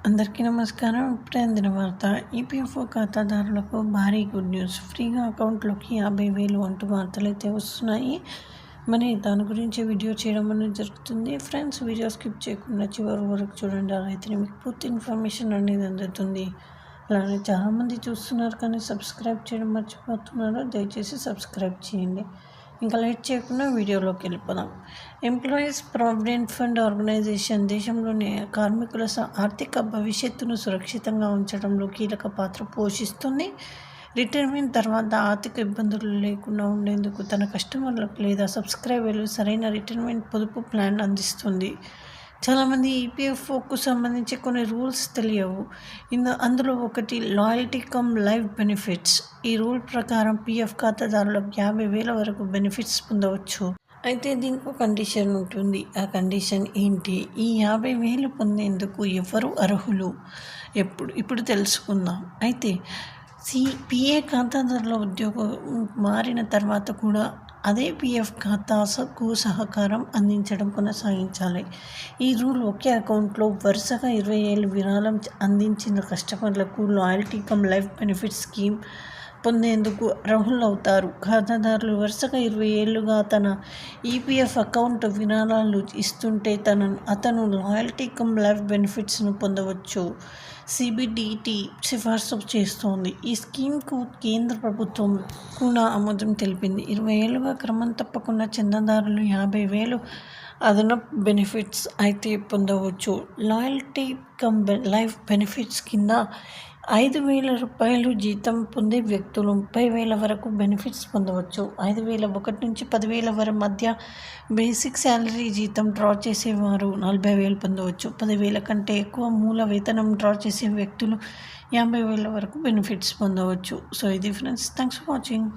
అందరికీ నమస్కారం. ఇప్పుడే అందిన వార్త. ఈపీఎఫ్ఓ ఖాతాదారులకు భారీ గుడ్ న్యూస్. ఫ్రీగా అకౌంట్లోకి 50,000 అంటూ వార్తలైతే వస్తున్నాయి. మరి దాని గురించి వీడియో చేయడం అనేది జరుగుతుంది. ఫ్రెండ్స్, వీడియో స్కిప్ చేయకుండా చివరి వరకు చూడండి. అలా అయితేనే మీకు పూర్తి ఇన్ఫర్మేషన్ అనేది అందుతుంది. అలానే చాలామంది చూస్తున్నారు కానీ సబ్స్క్రైబ్ చేయడం మర్చిపోతున్నారు. దయచేసి సబ్స్క్రైబ్ చేయండి. ఇంకా లేట్ చేయకుండా వీడియోలోకి వెళ్ళిపోదాం. ఎంప్లాయీస్ ప్రావిడెంట్ ఫండ్ ఆర్గనైజేషన్ దేశంలోని కార్మికుల ఆర్థిక భవిష్యత్తును సురక్షితంగా ఉంచడంలో కీలక పాత్ర పోషిస్తుంది. రిటైర్మెంట్ తర్వాత ఆర్థిక ఇబ్బందులు లేకుండా ఉండేందుకు తన కస్టమర్లకు లేదా సబ్స్క్రైబర్లు సరైన రిటైర్మెంట్ పొదుపు ప్లాన్ అందిస్తుంది. చాలామంది ఈపీఎఫ్ఓకు సంబంధించి కొన్ని రూల్స్ తెలియవు. అందులో ఒకటి లాయల్టీ కమ్ లైఫ్ బెనిఫిట్స్. ఈ రూల్ ప్రకారం పీఎఫ్ ఖాతాదారులకు 50,000 వరకు బెనిఫిట్స్ పొందవచ్చు. అయితే దీనికి ఒక కండిషన్ ఉంటుంది. ఆ కండిషన్ ఏంటి? ఈ 50,000 పొందేందుకు ఎవరు అర్హులు? ఇప్పుడు తెలుసుకుందాం. అయితే పిఏ ఖాతాదారుల ఉద్యోగం మారిన తర్వాత కూడా అదే పీఎఫ్ ఖాతాకు సహకారం అందించడం కొనసాగించాలి. ఈ రూల్ ఒకే అకౌంట్లో వరుసగా 20 ఏళ్ళు విరాళం అందించిన కస్టమర్లకు loyalty come life benefit scheme పొందేందుకు అర్హులవుతారు. ఖాతాదారులు వరుసగా 20 ఏళ్లుగా తన ఈపీఎఫ్ అకౌంట్ విరాళాలు ఇస్తుంటే అతను లాయల్టీ కమ్ లైఫ్ బెనిఫిట్స్ను పొందవచ్చు. సిబిడిటి సిఫార్సు చేస్తోంది. ఈ స్కీమ్కు కేంద్ర ప్రభుత్వం కూడా ఆమోదం తెలిపింది. 20 ఏళ్లుగా క్రమం తప్పకుండా చందాదారులు 50,000 అదనపు బెనిఫిట్స్ అయితే పొందవచ్చు. లాయల్టీ కమ్ లైఫ్ బెనిఫిట్స్ కింద 5,000 రూపాయలు జీతం పొందే వ్యక్తులు 30,000 వరకు బెనిఫిట్స్ పొందవచ్చు. 5,000 1 నుంచి 10,000 వరకు మధ్య బేసిక్ శాలరీ జీతం డ్రా చేసేవారు 40,000 పొందవచ్చు. 10,000 కంటే ఎక్కువ మూల వేతనం డ్రా చేసే వ్యక్తులు 50,000 వరకు బెనిఫిట్స్ పొందవచ్చు. సో ఇది ఫ్రెండ్స్, థ్యాంక్స్ ఫర్ వాచింగ్.